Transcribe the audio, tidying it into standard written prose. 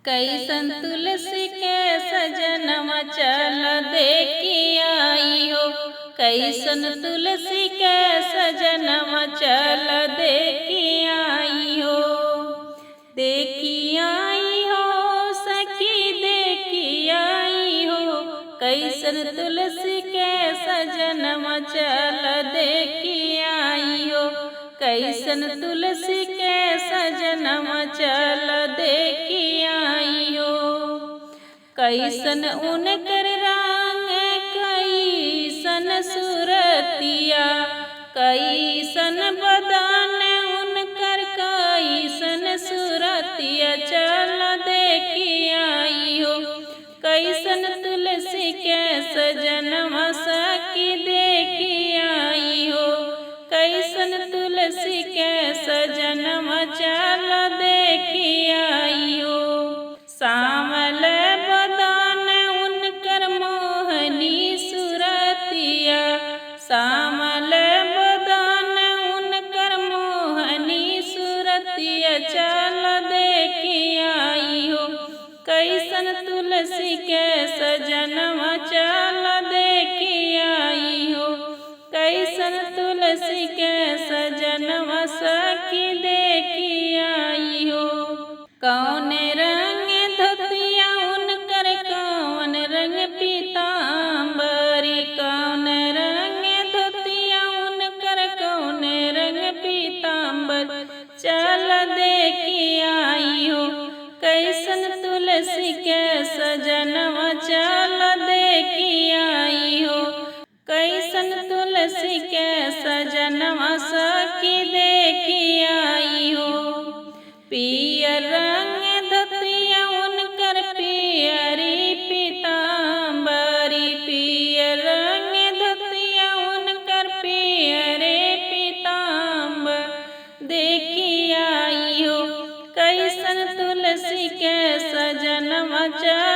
कैसन तुलसी के सजनवा चल देखी आई हो। कैसन तुलसी के सजनवा चल देखी आई हो। देखी आई हो सखी देखी आई हो। कैसन तुलसी के सजनवा चल देखी आई हो। कैसन तुलसी के सजनवा चल देखी आई हो। कैसन उनकर रंग कैसन सूरतिया। कैसन बदन उनकर कैसन सूरतिया चल देखी आई हो। कैसन तुलसी के सजनवा सखी देखी आई हो। कैसन तुलसी के सजनवा चल देखी आई हो। सावल बदन उनकर मोहनी सूरतिया। सावल बदन उनकर मोहनी सूरतिया चल देखी आई हो। कैसन तुलसी के सजनवा चल देखी आई हो। कैसन तुलसी के सजनवा सखी देखी आई हो। कौन रंग धोतिया उनकर कौन रंग पीताम्बरी। कौन रंग धोतिया उनकर कौन रंग पीताम्बर चल देखी आई हो। कैसन तुलसी के सजनवा चल देखी आई हो। कैसन तुलसी के सजनवा सखी देखी आई हो। पियर रंग धोतिया उनकर पियरी पीताम्बरी। पियर रंग धोतिया उनकर पियरे पीताम्बर देखी आई हो। कैसन तुलसी के सजनवा चल